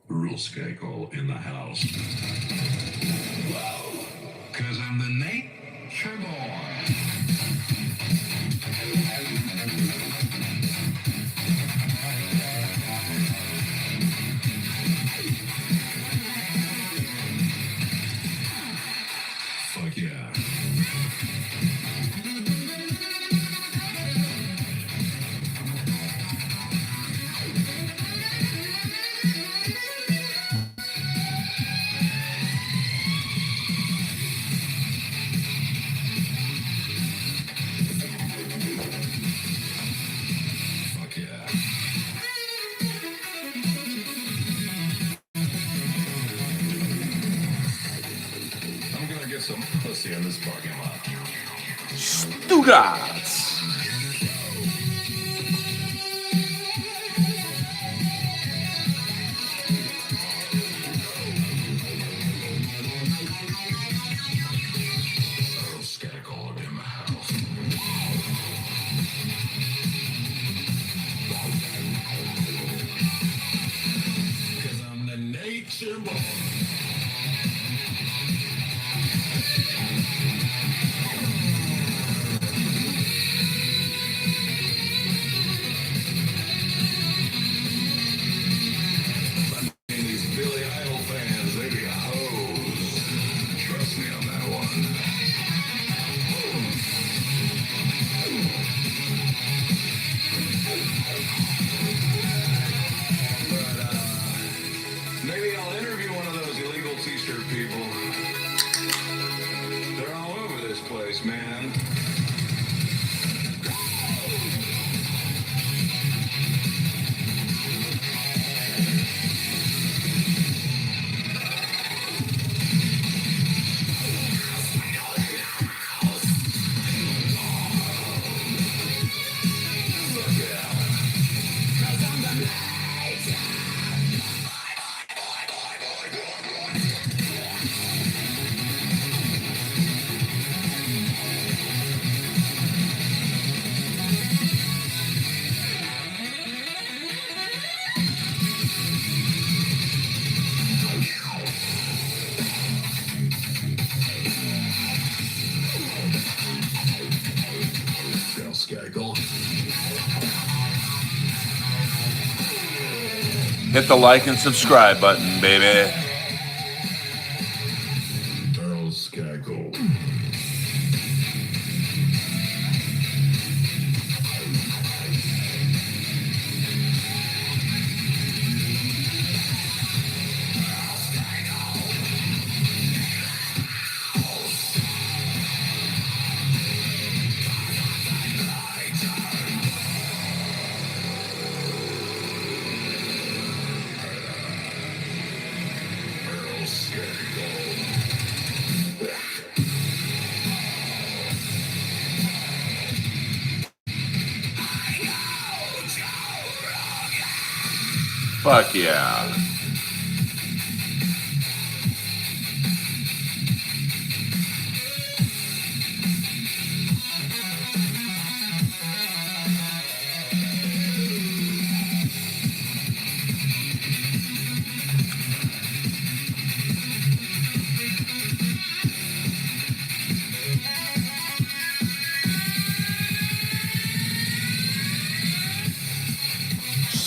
Earl Skakel in the house. Whoa! 'Cause I'm the nature boy. Fuck yeah. Some pussy in this parking lot. Stuttgart. Earl Skakel in the house. Cause I'm the nature boy. Maybe I'll interview one of those illegal t-shirt people. They're all over this place, man. Earl Skakel. Hit the like and subscribe button, baby. Earl Skakel. Fuck yeah.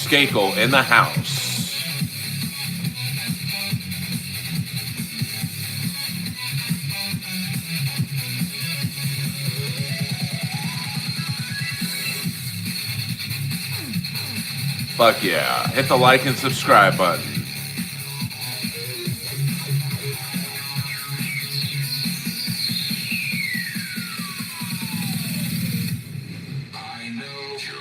Skakel in the house. Fuck yeah. Hit the like and subscribe button. I know Joe.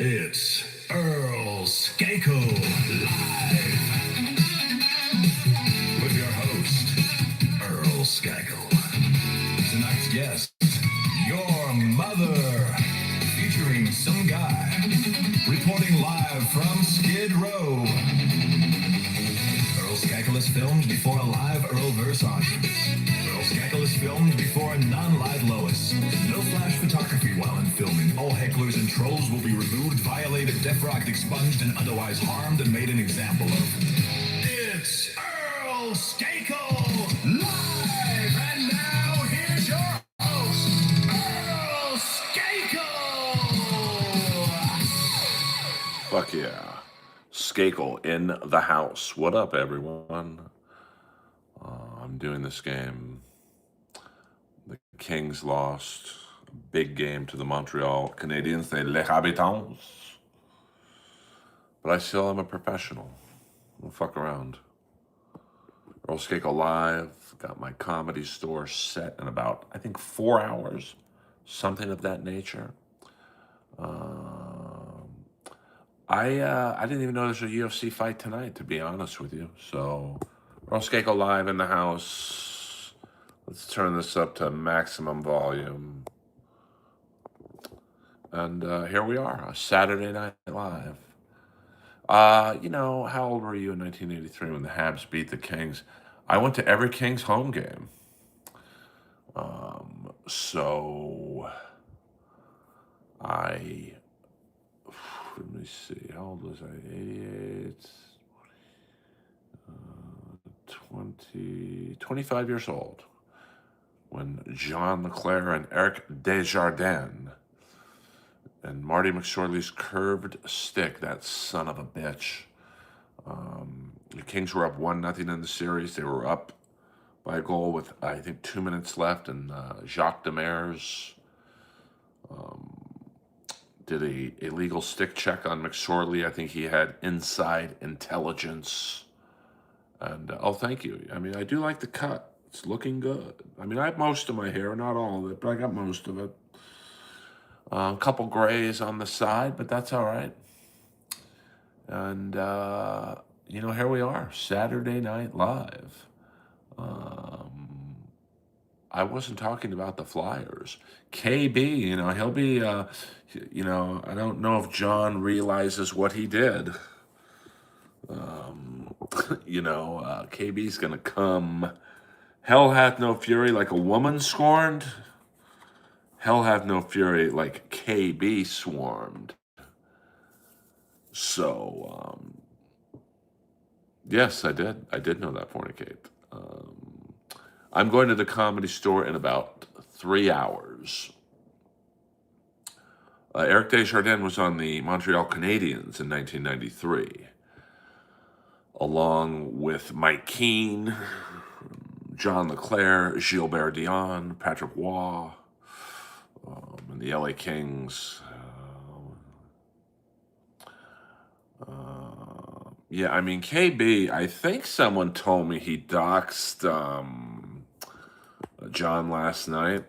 It's Earl Skakel live with your host, Earl Skakel. Tonight's guest, your mother, featuring some guy reporting live from Skid Row. Earl Skakel is filmed before a live Earlverse audience. Earl Skakel is filmed before a non-live Lois. No flash photography while in filming. All hecklers and trolls will be removed, violated, defrocked, expunged, and otherwise harmed and made an example of. It's Earl Skakel live! And now here's your host, Earl Skakel! Fuck yeah. Skakel in the house. What up, everyone? I'm doing this game. The Kings lost a big game to the Montreal Canadiens, les Habitants. But I still am a professional. I'll fuck around. Earl Skakel live. Got my comedy store set in about, I think, 4 hours. Something of that nature. I didn't even know there's a UFC fight tonight, to be honest with you. So, Earl Skakel live in the house. Let's turn this up to maximum volume. And here we are, a Saturday Night Live. You know, how old were you in 1983 when the Habs beat the Kings? I went to every Kings home game. So let me see, how old was I? 88, 25 years old when John LeClair and Eric Desjardins and Marty McSorley's curved stick, that son of a bitch. The Kings were up 1-0 in the series. They were up by a goal with, I think, 2 minutes left, and Jacques Demers did a illegal stick check on McSorley. I think he had inside intelligence. And, oh, thank you. I mean, I do like the cut. It's looking good. I mean, I have most of my hair, not all of it, but I got most of it. A couple grays on the side, but that's all right. And, you know, here we are, Saturday Night Live. I wasn't talking about the Flyers. KB, you know, he'll be, you know, I don't know if John realizes what he did. You know, KB's going to come. Hell hath no fury like a woman scorned. Hell hath no fury like KB swarmed. So, yes, I did. I did know that, fornicate. I'm going to the Comedy Store in about 3 hours. Eric Desjardins was on the Montreal Canadiens in 1993, along with Mike Keane, John LeClair, Gilbert Dion, Patrick Waugh, and the LA Kings. Yeah, I mean, KB, I think someone told me he doxed John last night.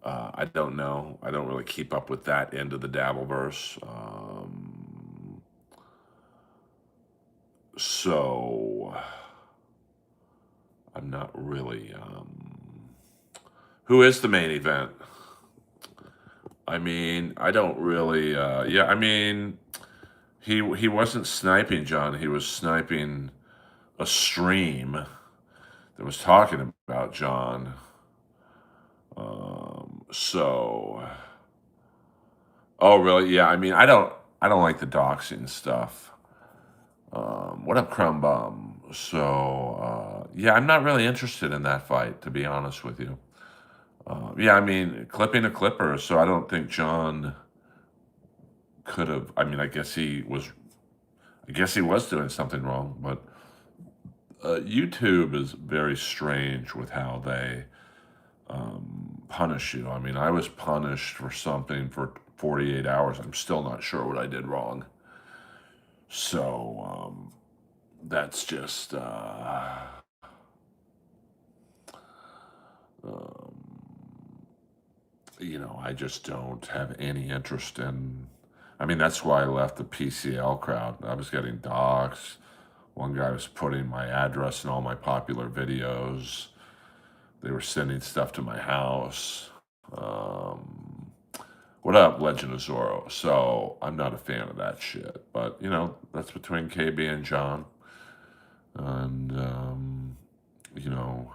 I don't know. I don't really keep up with that end of the Dabbleverse. So I'm not really. Who is the main event? I mean, I don't really. Yeah, I mean, he wasn't sniping John. He was sniping a stream that was talking about John. So, oh really? Yeah. I mean, I don't like the doxing stuff. What up, Crumb Bum? So, yeah, I'm not really interested in that fight, to be honest with you. Yeah, I mean, clipping a clipper, so I don't think John could have. I mean, I guess he was doing something wrong, but YouTube is very strange with how they punish you. I mean, I was punished for something for 48 hours. I'm still not sure what I did wrong. So, that's just, um, I just don't have any interest in. I mean, that's why I left the PCL crowd. I was getting doxxed. One guy was putting my address in all my popular videos. They were sending stuff to my house. Um, what up, Legend of Zorro? So I'm not a fan of that shit. But, that's between KB and John. And, you know,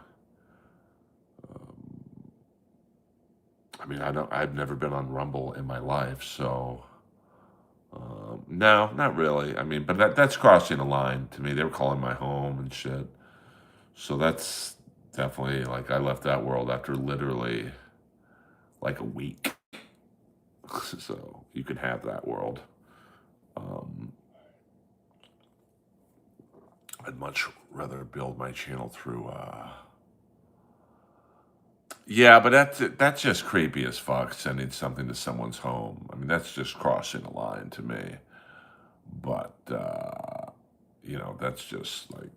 I mean, I've never been on Rumble in my life. So, no, not really. I mean, but that's crossing a line to me. They were calling my home and shit. So that's definitely like I left that world after literally like a week. So you can have that world. Um, I'd much rather build my channel through. Yeah, but that's just creepy as fuck. Sending something to someone's home. I mean, that's just crossing a line to me. But that's just like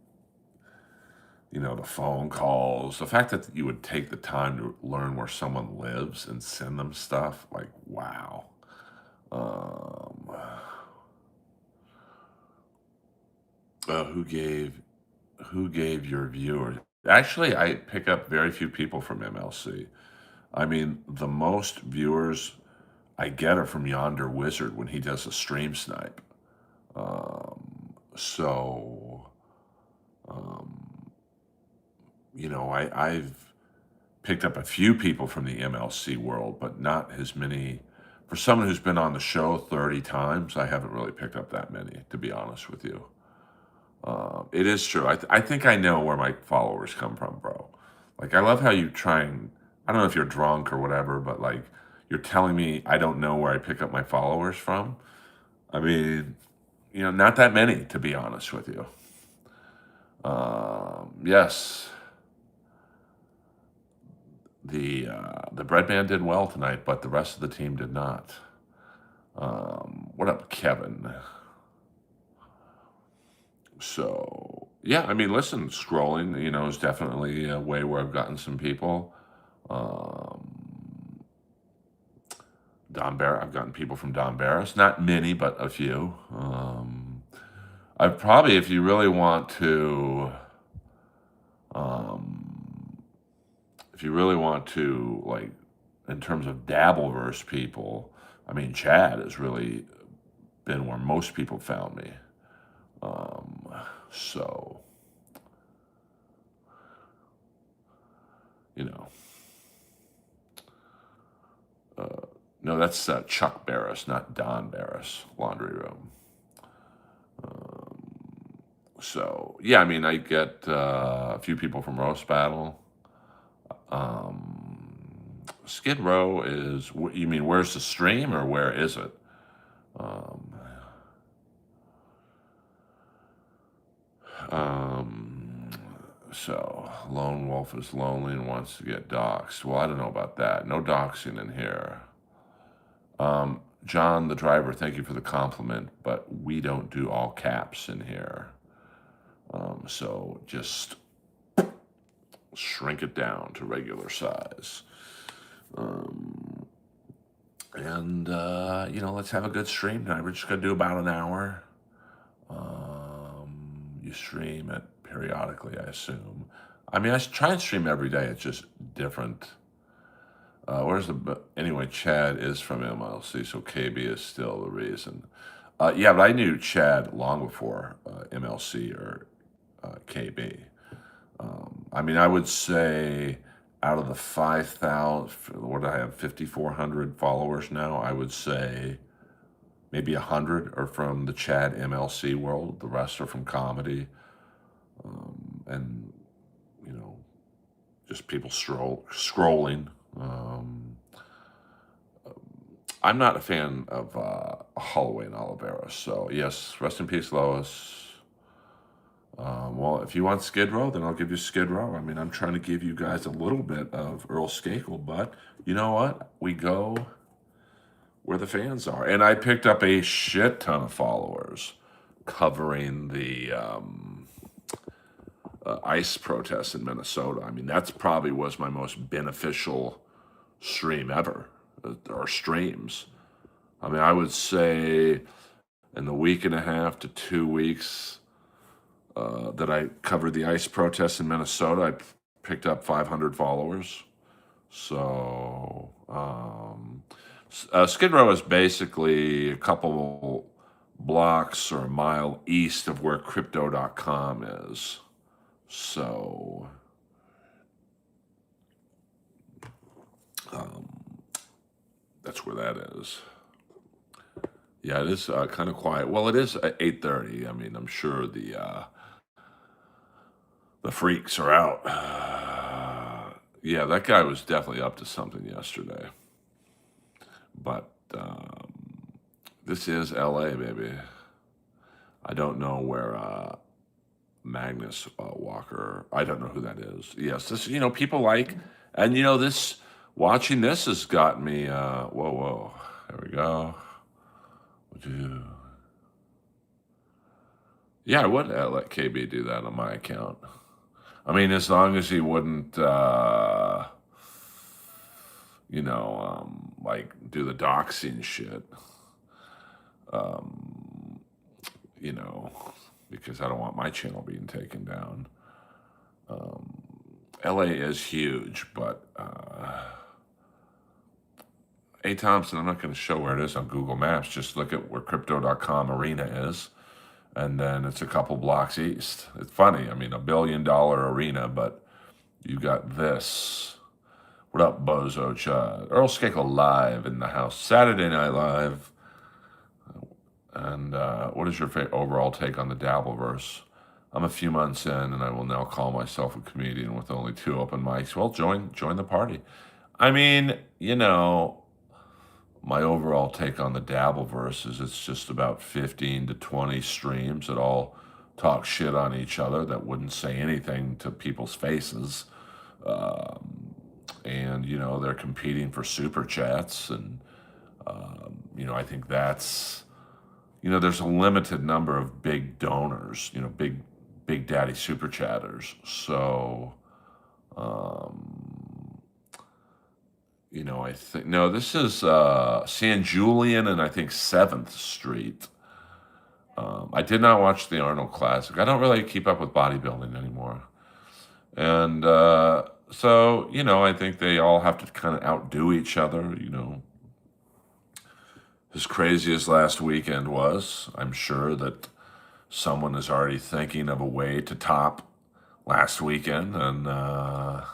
the phone calls, the fact that you would take the time to learn where someone lives and send them stuff. Like, wow. Um, who gave your viewers? Actually, I pick up very few people from MLC. I mean, the most viewers I get are from Yonder Wizard when he does a stream snipe. So, um, I've picked up a few people from the MLC world, but not as many. For someone who's been on the show 30 times, I haven't really picked up that many, to be honest with you. It is true. I think I know where my followers come from, bro. Like, I love how you try and, I don't know if you're drunk or whatever, but like, you're telling me I don't know where I pick up my followers from. I mean, not that many, to be honest with you. Yes, the bread man did well tonight, but the rest of the team did not. What up, Kevin? So yeah, I mean, listen, scrolling, is definitely a way where I've gotten some people. Um, I've gotten people from Don Barris, not many, but a few. I've probably, if you really want to, um, if you really want to, like, in terms of Dabbleverse people, I mean, Chad has really been where most people found me. Um, so, you know, uh, no, that's Chuck Barris, not Don Barris, Laundry Room. So, yeah, I mean, I get a few people from Roast Battle. Skid Row is, you mean, where's the stream or where is it? Um, um, so, Lone Wolf is lonely and wants to get doxxed. Well, I don't know about that. No doxing in here. John, the driver, thank you for the compliment, but we don't do all caps in here. So just shrink it down to regular size. And, let's have a good stream tonight. We're just going to do about an hour. You stream it periodically, I assume. I mean, I try and stream every day. It's just different Anyway, Chad is from MLC, so KB is still the reason. Yeah, but I knew Chad long before MLC or KB. I mean, I would say out of the 5,000, what do I have, 5,400 followers now? I would say maybe 100 are from the Chad MLC world. The rest are from comedy. And, you know, just people scrolling. I'm not a fan of Holloway and Oliveira. So, yes, rest in peace, Lois. Well, if you want Skid Row, then I'll give you Skid Row. I mean, I'm trying to give you guys a little bit of Earl Skakel, but you know what? We go where the fans are. And I picked up a shit ton of followers covering the ICE protests in Minnesota. I mean, that's probably was my most beneficial stream ever, or streams. I mean, I would say in the week and a half to 2 weeks that I covered the ICE protests in Minnesota, I picked up 500 followers. So, Skid Row is basically a couple blocks or a mile east of where crypto.com is. So, that's where that is. Yeah, it is kind of quiet. Well, it is at 8:30. I mean, I'm sure the freaks are out. Yeah, that guy was definitely up to something yesterday. But this is LA, baby. I don't know where Magnus Walker. I don't know who that is. Yes, this, people like, and watching this has got me. Whoa, there we go. Yeah, I would let KB do that on my account. I mean, as long as he wouldn't, like do the doxing shit, because I don't want my channel being taken down. LA is huge, but A. Thompson, I'm not going to show where it is on Google Maps. Just look at where crypto.com arena is. And then it's a couple blocks east. It's funny. I mean, $1 billion arena, but you got this. What up, Bozo Chad? Earl Skakel live in the house. Saturday Night Live. And what is your overall take on the Dabbleverse? I'm a few months in, and I will now call myself a comedian with only 2 open mics. Well, join the party. I mean, my overall take on the Dabbleverse is it's just about 15 to 20 streams that all talk shit on each other that wouldn't say anything to people's faces. And, they're competing for super chats. And, I think that's, there's a limited number of big donors, big daddy super chatters. So, I think, no, this is San Julian and I think 7th Street. I did not watch the Arnold Classic. I don't really keep up with bodybuilding anymore. And so, I think they all have to kind of outdo each other, As crazy as last weekend was, I'm sure that someone is already thinking of a way to top last weekend. And, I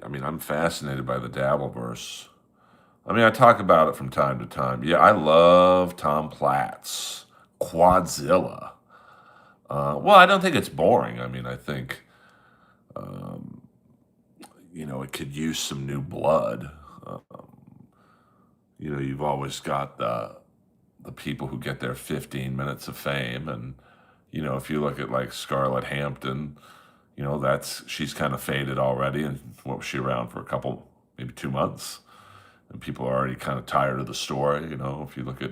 mean, I'm fascinated by the Dabbleverse. I mean, I talk about it from time to time. Yeah, I love Tom Platt's Quadzilla. Well, I don't think it's boring. I mean, I think, it could use some new blood. You've always got the people who get their 15 minutes of fame. And, if you look at like Scarlett Hampton, she's kind of faded already. And what was she around for a couple, maybe 2 months? And people are already kind of tired of the story. If you look at,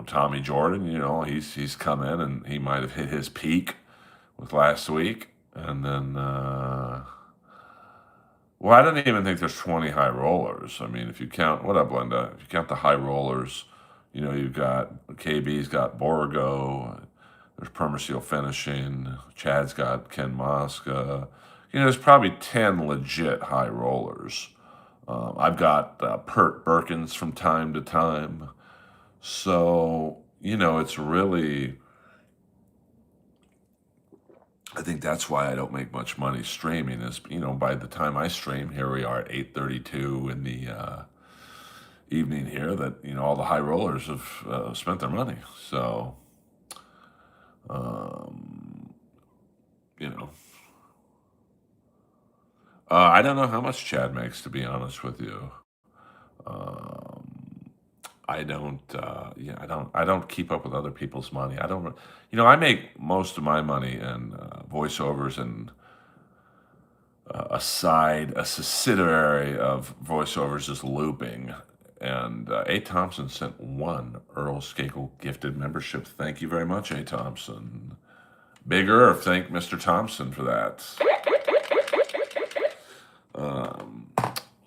Tommy Jordan, he's come in and he might have hit his peak with last week. And then, well, I don't even think there's 20 high rollers. I mean, if you count, what up, Linda? If you count the high rollers, you've got, KB's got Borgo, There's Permaseal Finishing. Chad's got Ken Mosca. There's probably 10 legit high rollers. I've got Pert Birkins from time to time. So, it's really, I think that's why I don't make much money streaming is, by the time I stream, here we are at 8:32 in the evening here, that, all the high rollers have spent their money. So, um, you know, I don't know how much Chad makes, to be honest with you. Um, I don't, I don't keep up with other people's money. I don't, I make most of my money in voiceovers and a subsidiary of voiceovers is looping. And A. Thompson sent one Earl Skakel gifted membership. Thank you very much, A. Thompson. Big Earth, thank Mr. Thompson for that.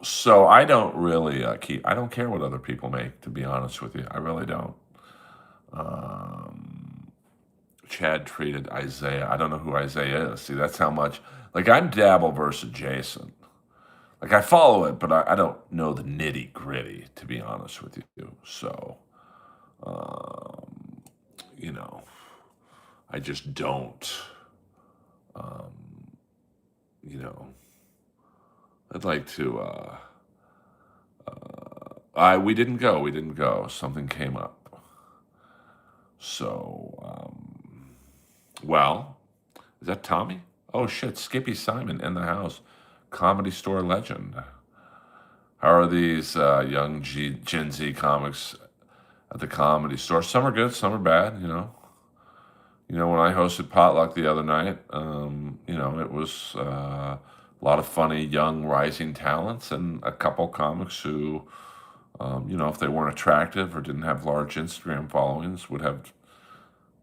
So I don't really I don't care what other people make, to be honest with you. I really don't. Chad treated Isaiah. I don't know who Isaiah is. See, that's how much, like, I'm Dabbleverse adjacent. Like, I follow it, but I don't know the nitty gritty, to be honest with you. So, um, you know, I just don't, um, you know, I'd like to, we didn't go. Something came up. So, well, is that Tommy? Oh shit, Skippy Simon in the house. Comedy store legend. How are these young Gen Z comics at the comedy store? Some are good, some are bad, when I hosted Potluck the other night, it was a lot of funny young rising talents and a couple comics who, if they weren't attractive or didn't have large Instagram followings, would have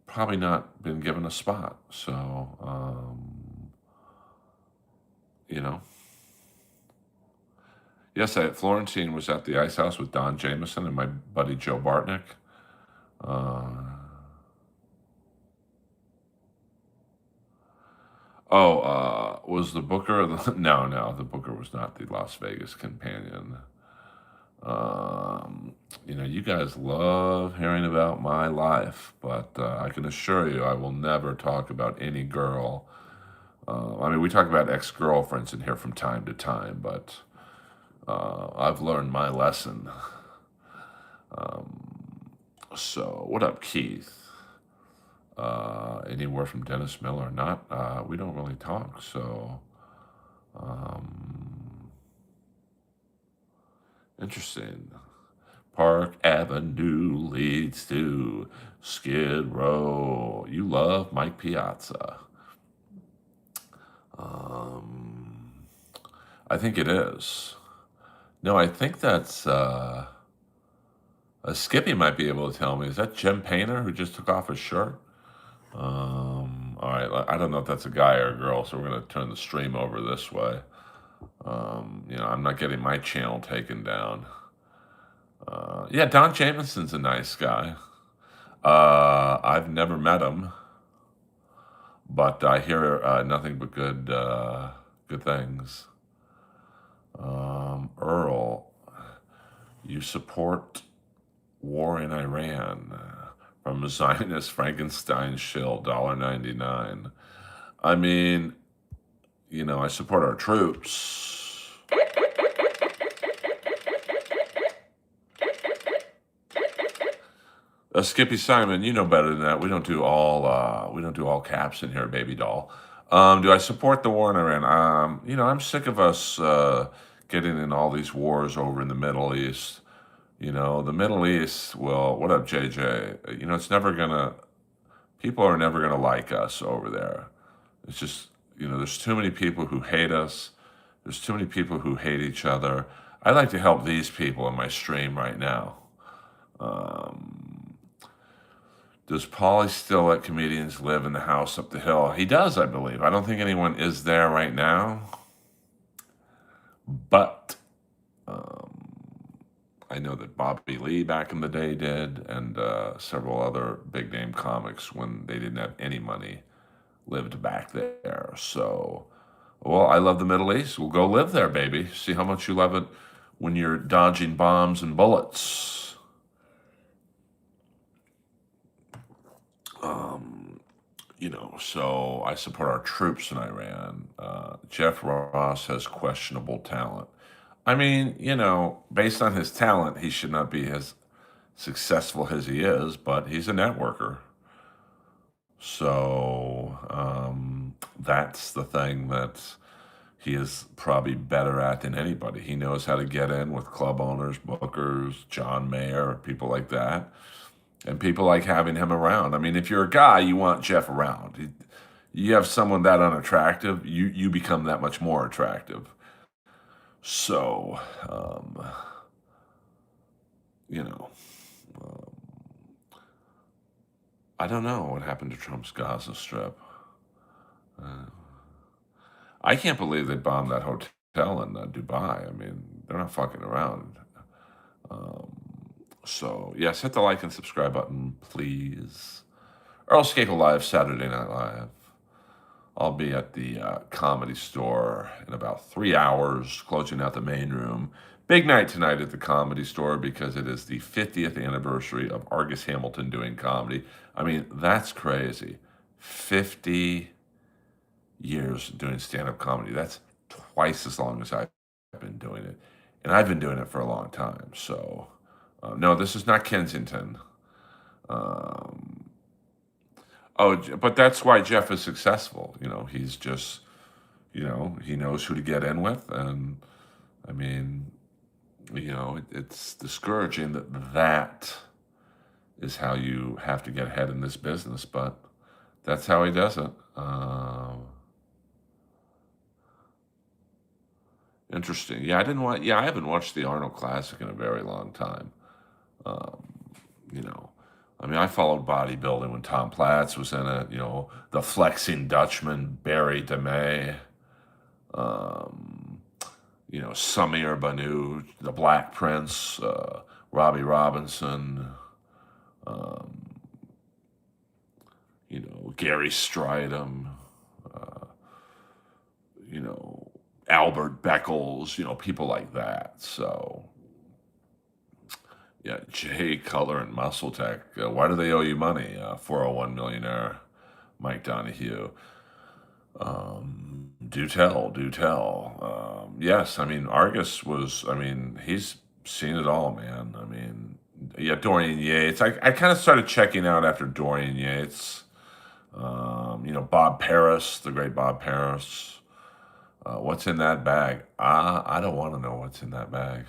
probably not been given a spot. So, yes, Florentine was at the Ice House with Don Jameson and my buddy Joe Bartnick. Was the Booker? No, the Booker was not the Las Vegas companion. You guys love hearing about my life, but I can assure you I will never talk about any girl. We talk about ex-girlfriends in here from time to time, but I've learned my lesson. So, what up, Keith? Anywhere from Dennis Miller? Not. We don't really talk, so. Interesting. Park Avenue leads to Skid Row. You love Mike Piazza. I think it is. No, I think that's Skippy might be able to tell me. Is that Jim Painter who just took off his shirt? All right, I don't know if that's a guy or a girl, so we're going to turn the stream over this way. I'm not getting my channel taken down. Yeah, Don Jameson's a nice guy. I've never met him, but I hear nothing but good things. Earl, you support war in Iran from a Zionist Frankenstein shill, $1.99. I support our troops. Skippy Simon, you know better than that. We don't do all caps in here, baby doll. Do I support the war in Iran? I'm sick of us getting in all these wars over in the Middle East. The Middle East, well, what up, JJ? People are never gonna like us over there. It's just, there's too many people who hate us. There's too many people who hate each other. I'd like to help these people in my stream right now. Does Paulie still let comedians live in the house up the hill? He does, I believe. I don't think anyone is there right now. But I know that Bobby Lee back in the day did, and several other big name comics when they didn't have any money lived back there. So, well, I love the Middle East. We'll go live there, baby. See how much you love it when you're dodging bombs and bullets. So I support our troops in Iran. Jeff Ross has questionable talent. I mean, based on his talent, he should not be as successful as he is, but he's a networker. So that's the thing that he is probably better at than anybody. He knows how to get in with club owners, bookers, John Mayer, people like that. And people like having him around. I mean, if you're a guy, you want Jeff around. You have someone that unattractive, you become that much more attractive. So, you know, um, I don't know what happened to Trump's Gaza Strip. Uh, I can't believe they bombed that hotel in Dubai. I mean, they're not fucking around. Um, so, yes, hit the like and subscribe button, please. Earl Skakel Live, Saturday Night Live. I'll be at the Comedy Store in about 3 hours, closing out the main room. Big night tonight at the Comedy Store because it is the 50th anniversary of Argus Hamilton doing comedy. I mean, that's crazy. 50 years doing stand-up comedy. That's twice as long as I've been doing it. And I've been doing it for a long time. So, no, this is not Kensington. Um, but that's why Jeff is successful. He's just, he knows who to get in with. And I mean, it's discouraging that is how you have to get ahead in this business, but that's how he does it. Interesting. Yeah, I haven't watched the Arnold Classic in a very long time. Um, you know, I mean, I followed bodybuilding when Tom Platz was in it. The Flexing Dutchman, Barry DeMay, um, Samir Banu, the Black Prince, Robbie Robinson, um, Gary Stridham, uh, Albert Beckles, people like that. So, yeah, Jay Cutler and Muscle Tech. Why do they owe you money? 401 millionaire Mike Donahue. Do tell, do tell. Yes, I mean, Argus he's seen it all, man. I mean, yeah, Dorian Yates. I kind of started checking out after Dorian Yates. Bob Paris, the great Bob Paris. What's in that bag? I don't want to know what's in that bag.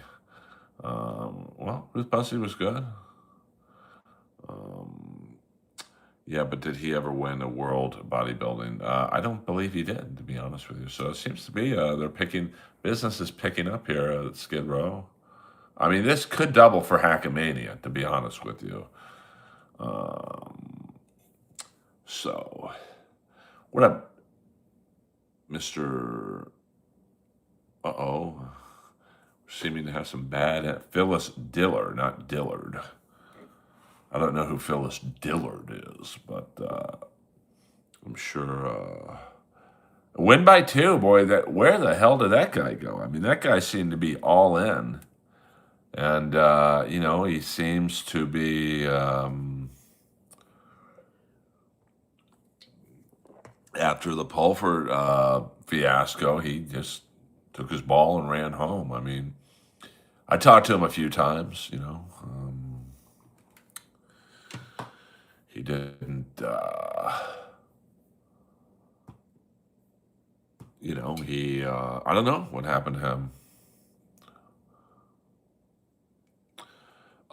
Ruth Bussey was good. Yeah, but did he ever win a world bodybuilding? I don't believe he did, to be honest with you. So it seems to be business is picking up here at Skid Row. I mean, this could double for Hackamania, to be honest with you. So, what up, Mr. Uh-oh. Seeming to have some bad... Phyllis Diller, not Dillard. I don't know who Phyllis Dillard is, but I'm sure... win by 2, boy. Where the hell did that guy go? I mean, that guy seemed to be all in. And, he seems to be... after the Pulford fiasco, he just took his ball and ran home. I mean, I talked to him a few times, he didn't, I don't know what happened to him.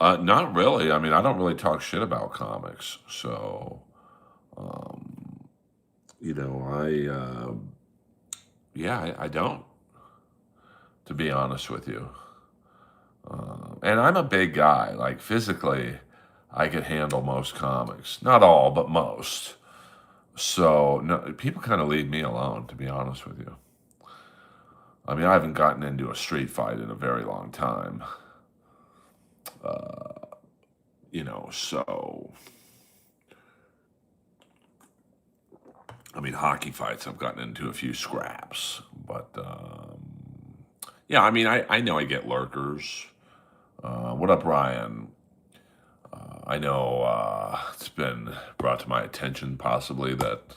Not really. I mean, I don't really talk shit about comics. So, I don't, to be honest with you. And I'm a big guy. Like, physically, I could handle most comics. Not all, but most. So, no, people kind of leave me alone, to be honest with you. I mean, I haven't gotten into a street fight in a very long time. So, I mean, hockey fights, I've gotten into a few scraps, but yeah, I mean, I know I get lurkers. What up, Ryan? I know it's been brought to my attention possibly that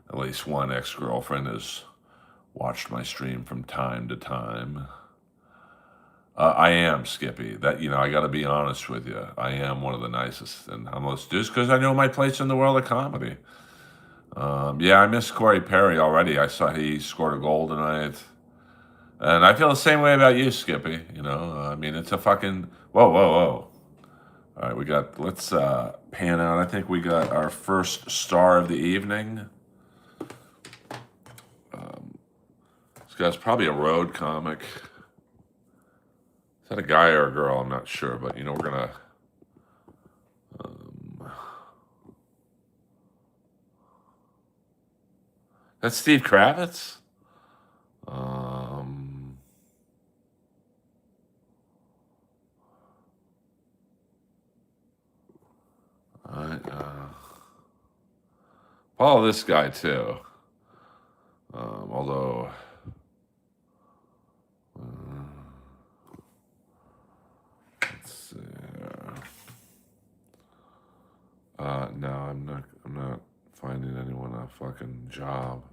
at least one ex-girlfriend has watched my stream from time to time. I am, Skippy. That, I got to be honest with you. I am one of the nicest and humblest dudes because I know my place in the world of comedy. Yeah, I miss Corey Perry already. I saw he scored a goal tonight. And I feel the same way about you, Skippy. I mean, it's a fucking whoa, whoa, whoa. All right, let's pan out. I think we got our first star of the evening. This guy's probably a road comic. Is that a guy or a girl? I'm not sure, but we're gonna. That's Steve Kravitz. I follow this guy too. Although. Let's see. No, I'm not finding anyone a fucking job.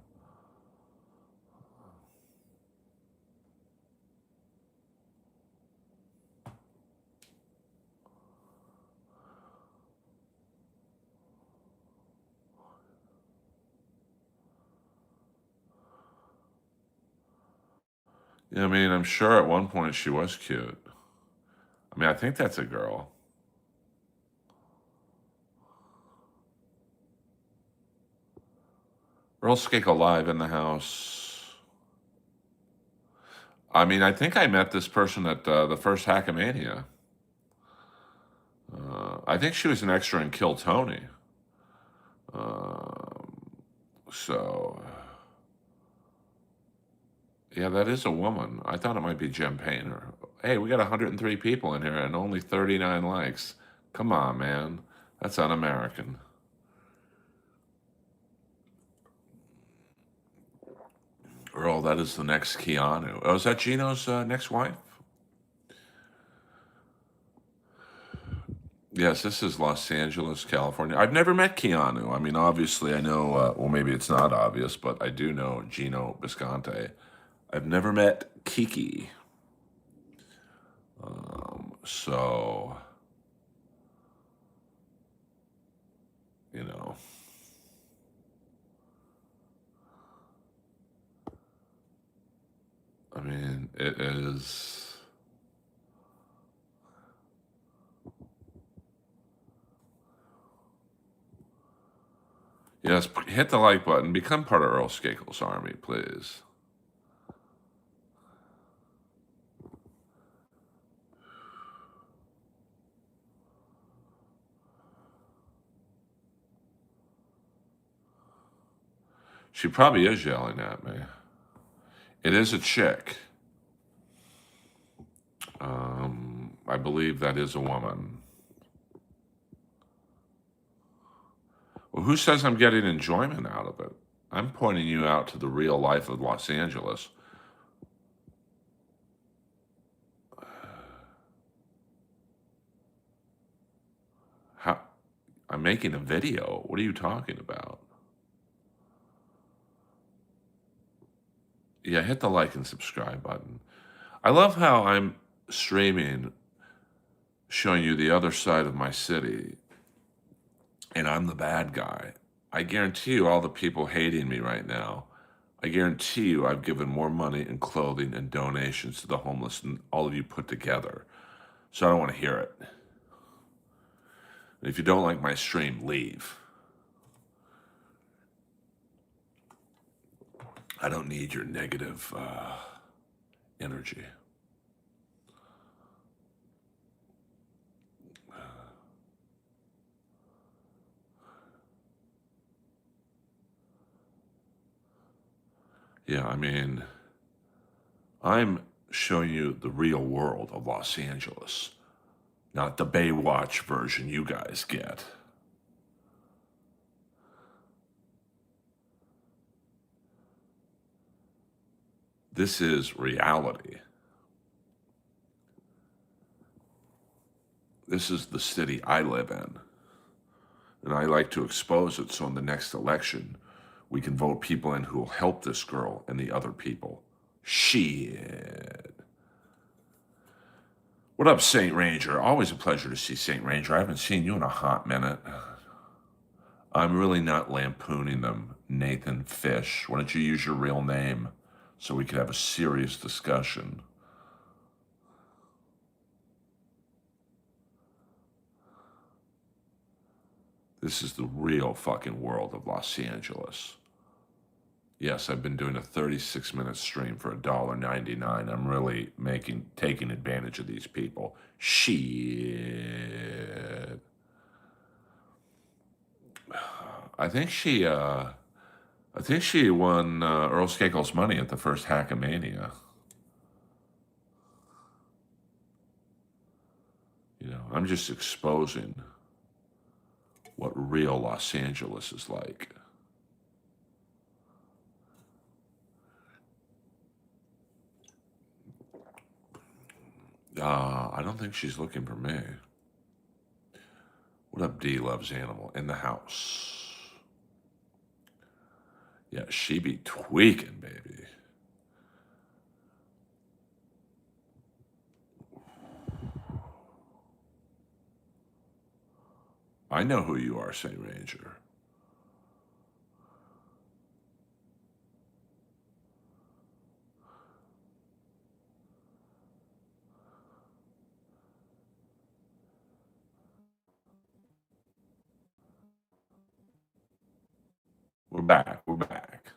Yeah, I mean, I'm sure at one point she was cute. I mean, I think that's a girl. Earl Skakel live in the house. I mean, I think I met this person at the first Hackamania. I think she was an extra in Kill Tony. So, yeah, that is a woman. I thought it might be Jem Painter. Hey, we got 103 people in here and only 39 likes. Come on, man. That's un-American. Earl, that is the next Keanu. Oh, is that Gino's next wife? Yes, this is Los Angeles, California. I've never met Keanu. I mean, obviously, I know, well, maybe it's not obvious, but I do know Gino Bisconte. I've never met Kiki. So, you know. I mean, it is. Yes, hit the like button. Become part of Earl Skakel's army, please. She probably is yelling at me. It is a chick. I believe that is a woman. Well, who says I'm getting enjoyment out of it? I'm pointing you out to the real life of Los Angeles. How? I'm making a video. What are you talking about? Yeah, hit the like and subscribe button. I love how I'm streaming, showing you the other side of my city, and I'm the bad guy. I guarantee you, all the people hating me right now, I guarantee you I've given more money and clothing and donations to the homeless than all of you put together. So I don't want to hear it. And if you don't like my stream, leave. I don't need your negative energy. Yeah, I mean, I'm showing you the real world of Los Angeles. Not the Baywatch version you guys get. This is reality. This is the city I live in. And I like to expose it so in the next election, we can vote people in who will help this girl and the other people. Shit. What up, Saint Ranger? Always a pleasure to see Saint Ranger. I haven't seen you in a hot minute. I'm really not lampooning them, Nathan Fish. Why don't you use your real name so we could have a serious discussion? This is the real fucking world of Los Angeles. Yes, I've been doing a 36-minute stream for $1.99. I'm really taking advantage of these people. Shit. I think she won Earl Skakel's money at the first Hackamania. You know, I'm just exposing what real Los Angeles is like. I don't think she's looking for me. What up, D Loves Animal? In the house. Yeah, she be tweaking, baby. I know who you are, Saint Ranger. We're back. We're back.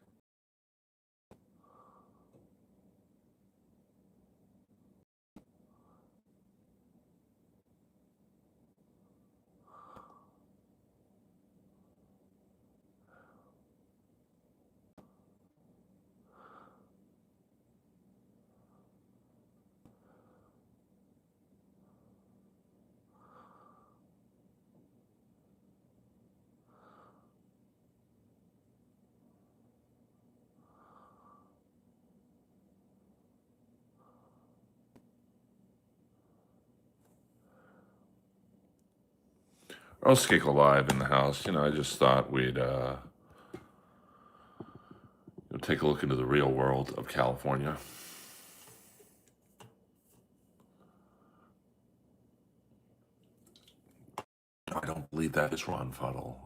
Earl Skakel live in the house. You know, I just thought we'd take a look into the real world of California. I don't believe that is Ron Fuddle,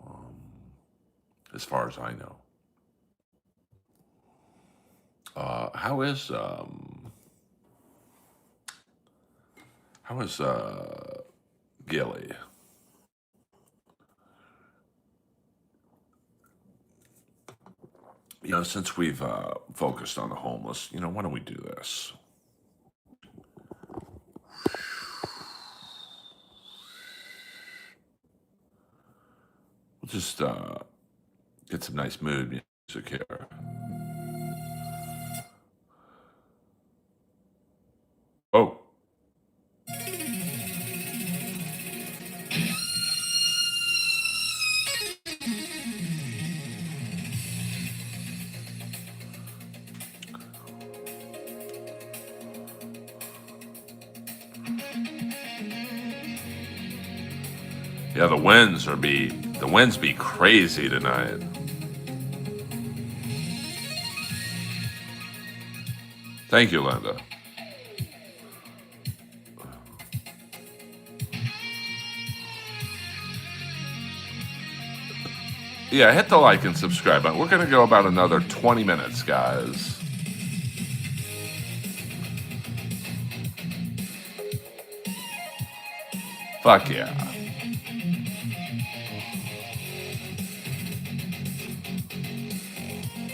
as far as I know. How is Gilly? You know, since we've focused on the homeless, you know, why don't we do this? We'll just get some nice mood music here. Oh. Yeah, the winds be crazy tonight. Thank you, Linda. Yeah, hit the like and subscribe button. We're gonna go about another 20 minutes, guys. Fuck yeah.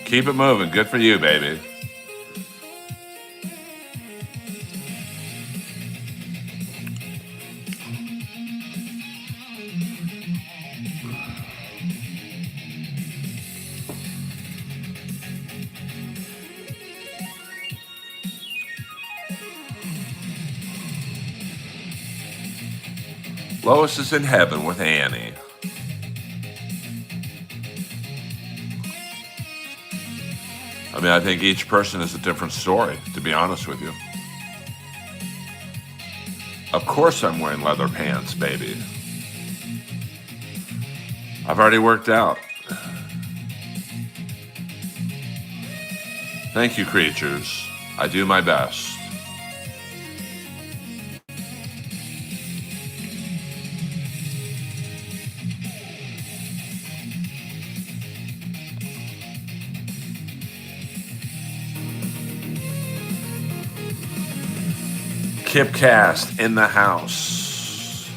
Keep it moving. Good for you, baby. Lois is in heaven with Annie. I mean, I think each person is a different story, to be honest with you. Of course I'm wearing leather pants, baby. I've already worked out. Thank you, creatures. I do my best. Kipcast in the house.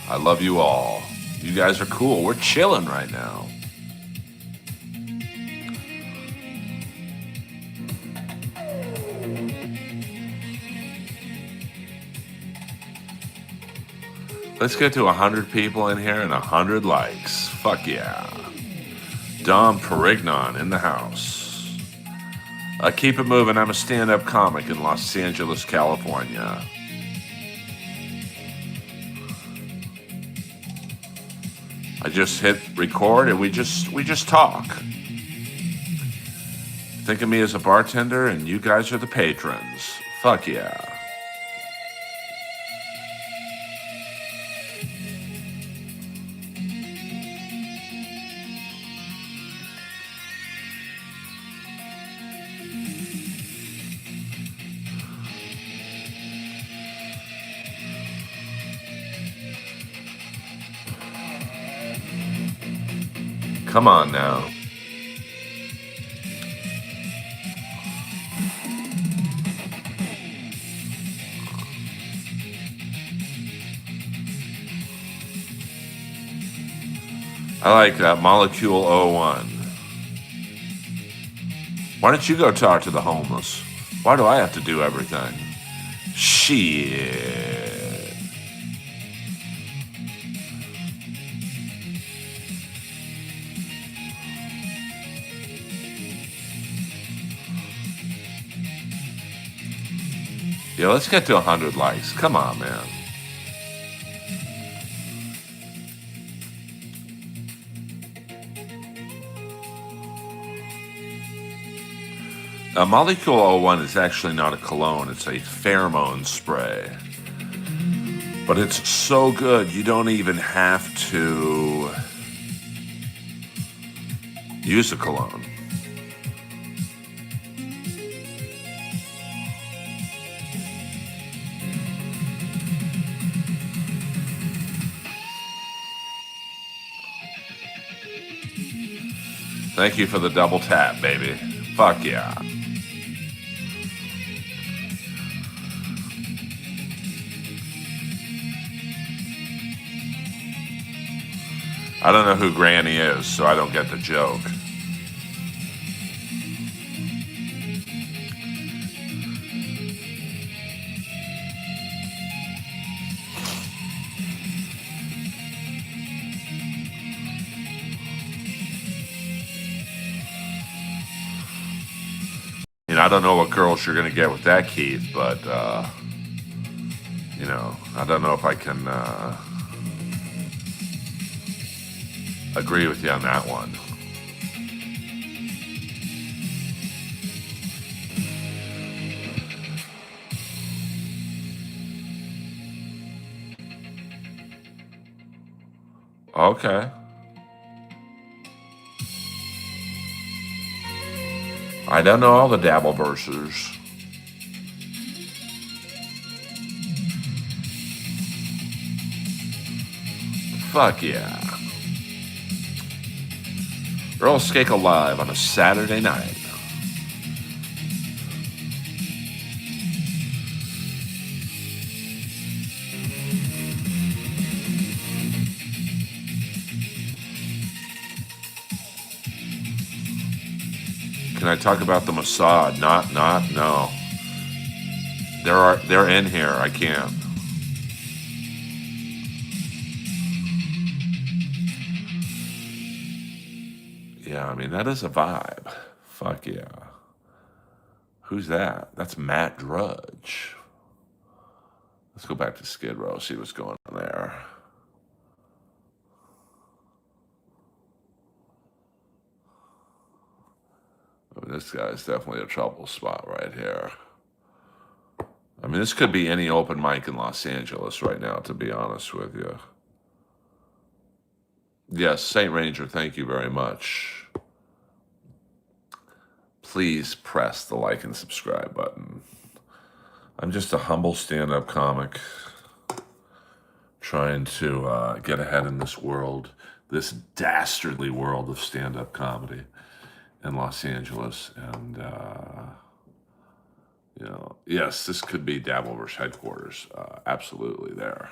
I love you all. You guys are cool. We're chilling right now. Let's get to 100 people in here and 100 likes. Fuck yeah. Dom Perignon in the house. Keep it moving. I'm a stand-up comic in Los Angeles, California. I just hit record and we just talk. Think of me as a bartender and you guys are the patrons. Fuck yeah. Come on now. I like that. Molecule 01. Why don't you go talk to the homeless? Why do I have to do everything? Shit. Yeah, let's get to 100 likes. Come on, man. Molecule 01 is actually not a cologne. It's a pheromone spray. But it's so good, you don't even have to use a cologne. Thank you for the double tap, baby. Fuck yeah. I don't know who Granny is, so I don't get the joke. I don't know what girls you're going to get with that, Keith, but, you know, I don't know if I can agree with you on that one. Okay. I don't know all the Dabbleversers. Fuck yeah. Earl Skakel live on a Saturday night. Can I talk about the Mossad? No. They're in here. I can't. Yeah, I mean, that is a vibe. Fuck yeah. Who's that? That's Matt Drudge. Let's go back to Skid Row, see what's going on there. I mean, this guy's definitely a trouble spot right here. I mean, this could be any open mic in Los Angeles right now, to be honest with you. Yes, Saint Ranger, thank you very much. Please press the like and subscribe button. I'm just a humble stand-up comic trying to get ahead in this world, this dastardly world of stand-up comedy in Los Angeles. And, you know, yes, this could be Dabbleverse headquarters. Absolutely there.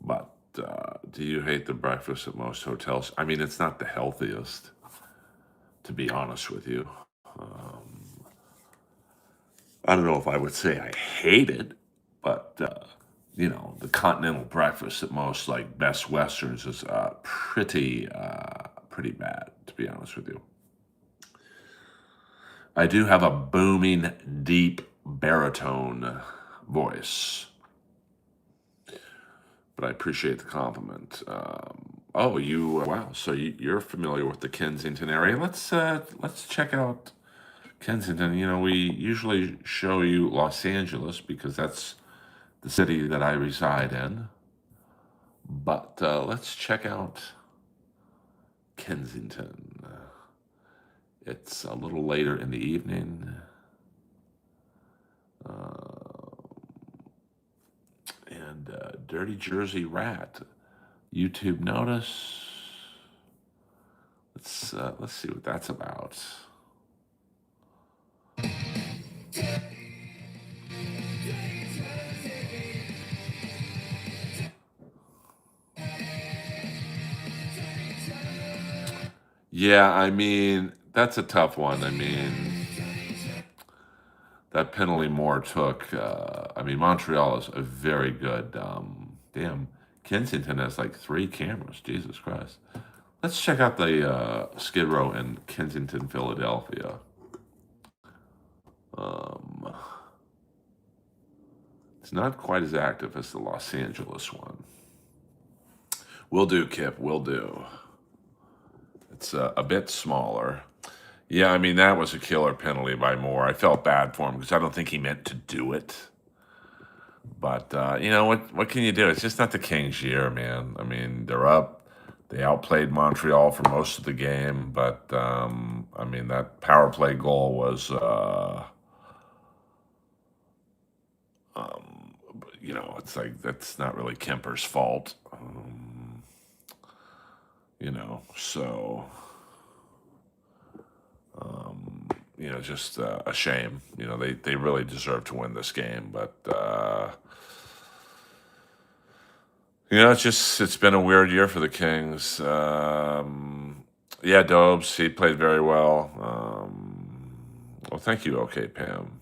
But do you hate the breakfast at most hotels? I mean, it's not the healthiest, to be honest with you. I don't know if I would say I hate it, but, you know, the continental breakfast at most, like Best Westerns, is pretty bad, to be honest with you. I do have a booming, deep baritone voice, but I appreciate the compliment. Oh, wow, so you're familiar with the Kensington area. Let's check out Kensington. You know, we usually show you Los Angeles because that's the city that I reside in. But let's check out Kensington. It's a little later in the evening. And Dirty Jersey Rat. YouTube notice. Let's see what that's about. Yeah, I mean, that's a tough one. I mean, that penalty Moore took. I mean, Montreal is a very good. Damn, Kensington has like 3 cameras. Jesus Christ. Let's check out the Skid Row in Kensington, Philadelphia. It's not quite as active as the Los Angeles one. Will do, Kip. Will do. It's a bit smaller. Yeah, I mean, that was a killer penalty by Moore. I felt bad for him because I don't think he meant to do it. But, you know, what can you do? It's just not the Kings' year, man. I mean, they're up. They outplayed Montreal for most of the game. But, I mean, that power play goal was, you know, it's like that's not really Kemper's fault. You know, so... you know, just a shame. You know, they really deserve to win this game, but you know, it's been a weird year for the Kings. Yeah, Dobes, he played very well. Well, thank you. Okay, Pam.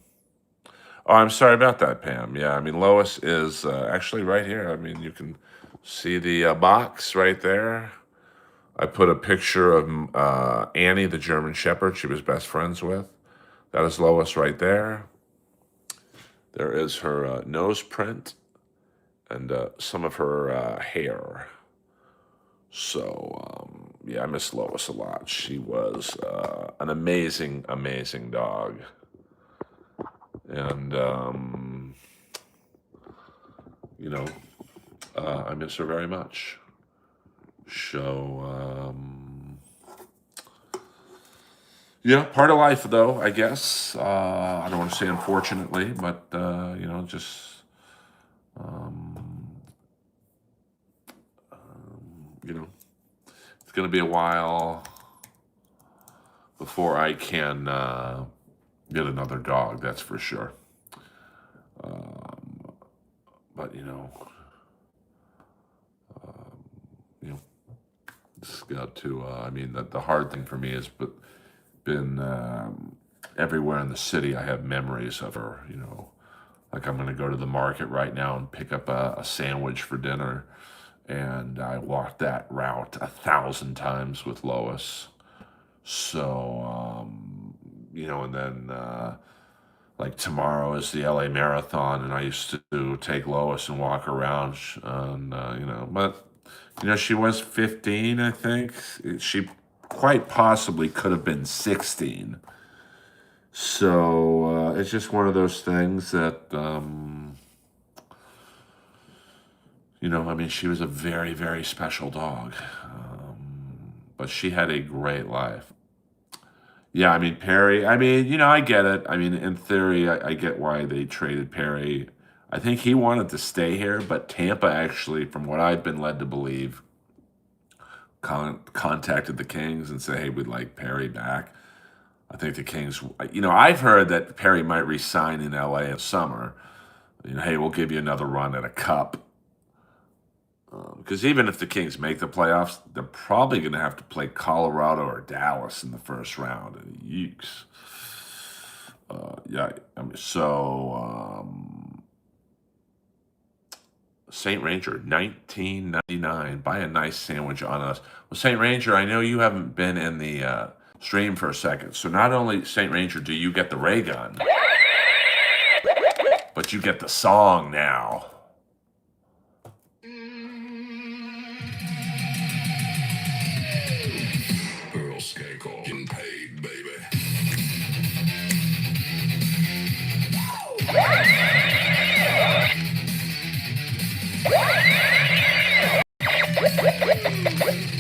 Oh, I'm sorry about that, Pam. Yeah, I mean, Lois is actually right here. I mean, you can see the box right there. I put a picture of Annie, the German Shepherd she was best friends with. That is Lois right there. There is her nose print and some of her hair. So, yeah, I miss Lois a lot. She was an amazing, amazing dog. And, you know, I miss her very much. So, yeah, part of life, though, I guess. I don't want to say unfortunately, but, you know, just, you know, it's going to be a while before I can get another dog, that's for sure. But, you know, just got to, I mean, the hard thing for me has been everywhere in the city. I have memories of her, you know, like I'm going to go to the market right now and pick up a sandwich for dinner. And I walked that route 1,000 times with Lois. So, you know, and then like tomorrow is the LA Marathon, and I used to take Lois and walk around, and but she was 15, I think. She quite possibly could have been 16. So it's just one of those things that, I mean, she was a very, very special dog, but she had a great life. Yeah, I mean, Perry, I mean, I get it. I mean, in theory, I get why they traded Perry. I think he wanted to stay here, but Tampa actually, from what I've been led to believe, contacted the Kings and said, hey, we'd like Perry back. I think the Kings, I've heard that Perry might resign in LA in summer. Hey, we'll give you another run at a cup. Because even if the Kings make the playoffs, they're probably going to have to play Colorado or Dallas in the first round. And yeeks. Yeah, I mean, so St. Ranger, 1999. Buy a nice sandwich on us. Well, St. Ranger, I know you haven't been in the stream for a second. So not only, St. Ranger, do you get the ray gun, but you get the song now. Earl Skakel, getting paid, baby.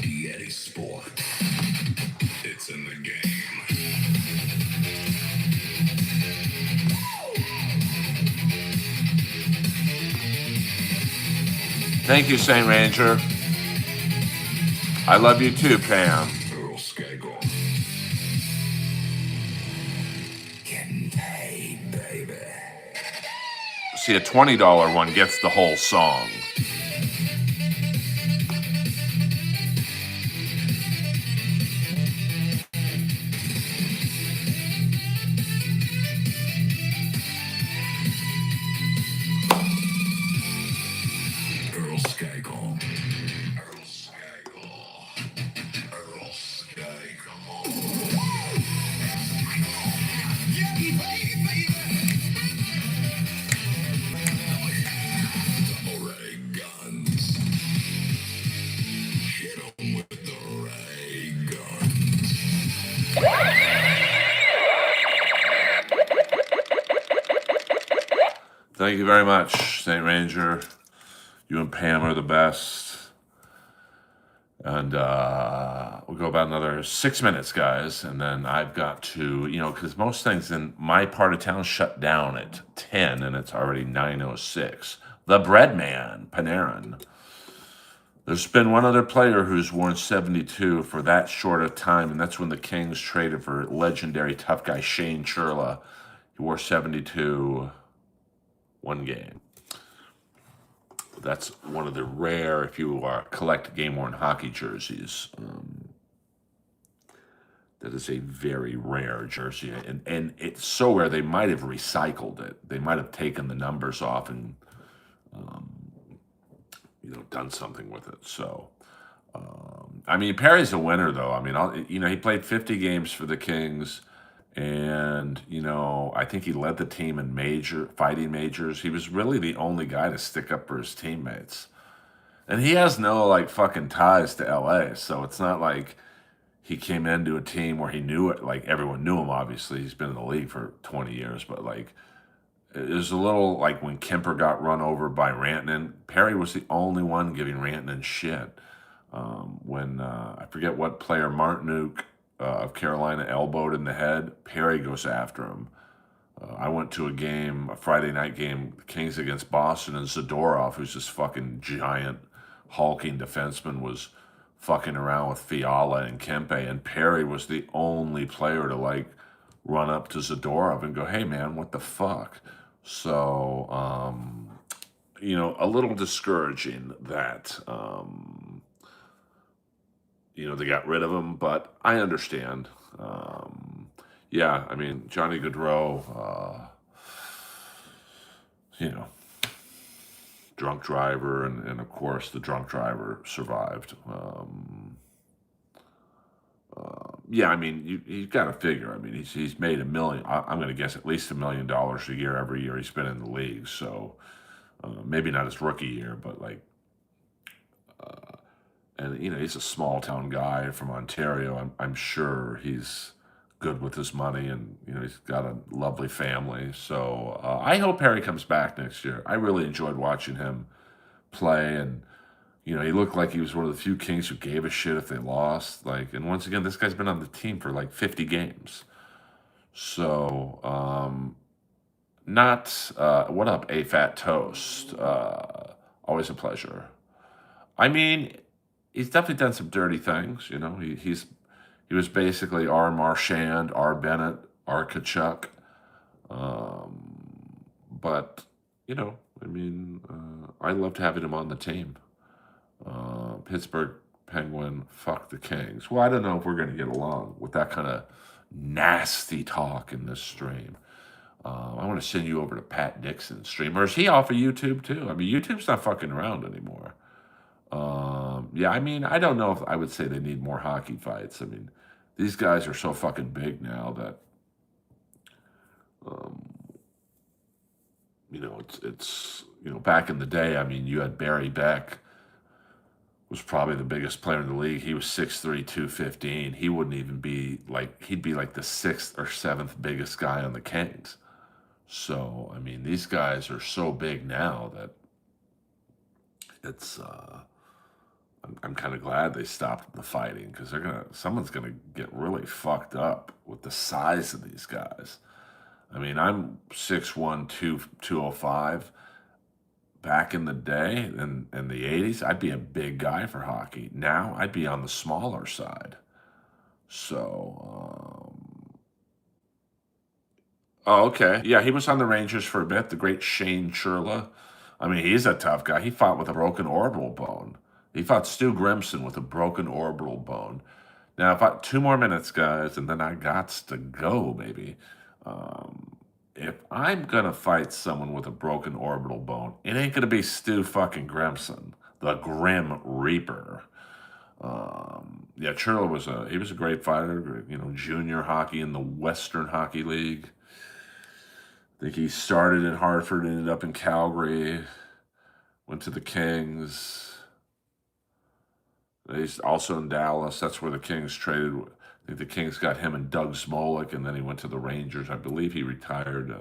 Yeti Sport. It's in the game. Thank you, St. Ranger. I love you too, Pam. Earl Skakel. Getting paid, baby. See, a $20 one gets the whole song. Earl Skakel. Earl Skakel. Earl Skakel. Getting paid, baby. Double ray guns. Hit 'em with the ray guns. Thank you very much, St. Ranger. You and Pam are the best. And we'll go about another 6 minutes, guys. And then I've got to, because most things in my part of town shut down at 10, and it's already 9:06. The Bread Man, Panarin. There's been one other player who's worn 72 for that short of time, and that's when the Kings traded for legendary tough guy Shane Churla. He wore 72 one game. That's one of the rare, if you collect game-worn hockey jerseys. That is a very rare jersey, and it's so rare they might have recycled it. They might have taken the numbers off and done something with it. So, I mean, Perry's a winner, though. I mean, he played 50 games for the Kings. And, I think he led the team in fighting majors. He was really the only guy to stick up for his teammates. And he has no, fucking ties to LA. So it's not like he came into a team where he knew it. Like, everyone knew him, obviously. He's been in the league for 20 years. But, it was a little like when Kemper got run over by Rantanen. Perry was the only one giving Rantanen shit. When, I forget what player, Martinuk, of Carolina elbowed in the head, Perry goes after him. I went to a Friday night game, Kings against Boston, and Zadorov, who's this fucking giant, hulking defenseman, was fucking around with Fiala and Kempe, and Perry was the only player to run up to Zadorov and go, hey man, what the fuck? So, a little discouraging that, they got rid of him, but I understand. Yeah, I mean, Johnny Gaudreau, drunk driver, and of course the drunk driver survived. Yeah, I mean, you got to figure. I mean, he's made a million. I'm going to guess at least $1 million a year every year he's been in the league. So maybe not his rookie year, but like, and he's a small town guy from Ontario. I'm sure he's good with his money, and he's got a lovely family. So I hope Harry comes back next year. I really enjoyed watching him play, and he looked like he was one of the few Kings who gave a shit if they lost. Like, and once again, this guy's been on the team for like 50 games. So, not what up, A Fat Toast? Always a pleasure. I mean, he's definitely done some dirty things. He was basically our Marchand, our Bennett, our Kachuk. But I mean, I loved having him on the team. Pittsburgh Penguin, fuck the Kings. Well, I don't know if we're going to get along with that kind of nasty talk in this stream. I want to send you over to Pat Dixon's stream. Or is he off of YouTube too? I mean, YouTube's not fucking around anymore. Yeah, I mean, I don't know if I would say they need more hockey fights. I mean, these guys are so fucking big now that, um, it's back in the day, I mean, you had Barry Beck, was probably the biggest player in the league. He was 6'3", 215. He wouldn't even be like, he'd be like the sixth or seventh biggest guy on the Kings. So, I mean, these guys are so big now that it's, I'm kind of glad they stopped the fighting, because someone's gonna get really fucked up with the size of these guys. I mean, I'm 6'1", 205. Back in the day, in the 80s, I'd be a big guy for hockey. Now, I'd be on the smaller side. So, oh, okay. Yeah, he was on the Rangers for a bit, the great Shane Churla. I mean, he's a tough guy. He fought with a broken orbital bone. He fought Stu Grimson with a broken orbital bone. Now, if 2 more minutes, guys, and then I gots to go, baby. If I'm gonna fight someone with a broken orbital bone, it ain't gonna be Stu fucking Grimson, the Grim Reaper. Yeah, Churla was a great fighter. Junior hockey in the Western Hockey League. I think he started in Hartford, ended up in Calgary, went to the Kings. He's also in Dallas. That's where the Kings traded. I think the Kings got him and Doug Smolik, and then he went to the Rangers. I believe he retired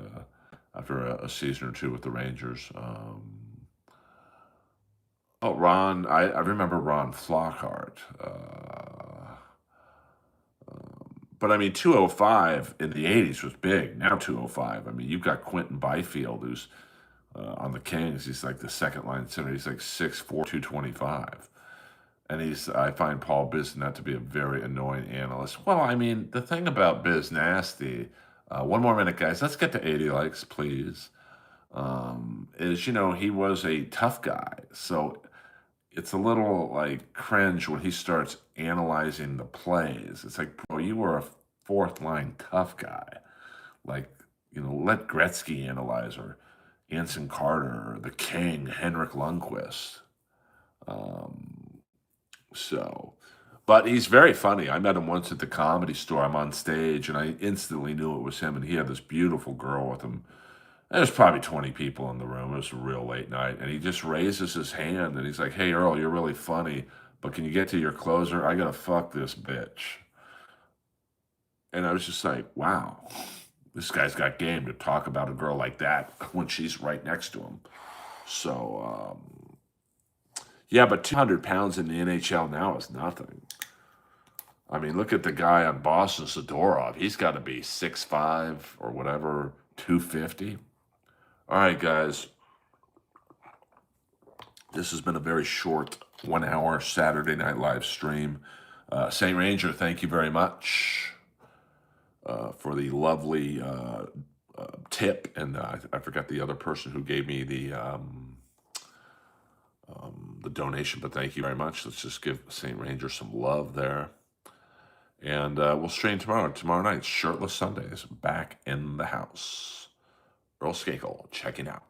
after a season or two with the Rangers. Ron, I remember Ron Flockhart. But I mean, 205 in the 80s was big. Now 205. I mean, you've got Quentin Byfield, who's on the Kings. He's like the second line center. He's like 6'4", 225. And I find Paul Bisnett to be a very annoying analyst. Well, I mean, the thing about Biz Nasty, 1 more minute, guys. Let's get to 80 likes, please. Is, he was a tough guy. So it's a little like cringe when he starts analyzing the plays. It's like, bro, you were a fourth line tough guy. Like, let Gretzky analyze, or Anson Carter, or the King, Henrik Lundqvist. But he's very funny. I met him once at the Comedy Store. I'm on stage, and I instantly knew it was him, and he had this beautiful girl with him. There's probably 20 people in the room. It was a real late night, and he just raises his hand, and he's like, "Hey, Earl, you're really funny, but can you get to your closer? I gotta fuck this bitch." And I was just like, wow, this guy's got game to talk about a girl like that when she's right next to him. So, yeah, but 200 pounds in the NHL now is nothing. I mean, look at the guy on Boston, Zadorov. He's got to be 6'5" or whatever, 250. All right, guys. This has been a very short 1-hour Saturday Night Live stream. St. Ranger, thank you very much for the lovely tip. And I forgot the other person who gave me the donation, but thank you very much. Let's just give St. Ranger some love there. And we'll stream tomorrow. Tomorrow night, Shirtless Sundays, back in the house. Earl Skakel, checking out.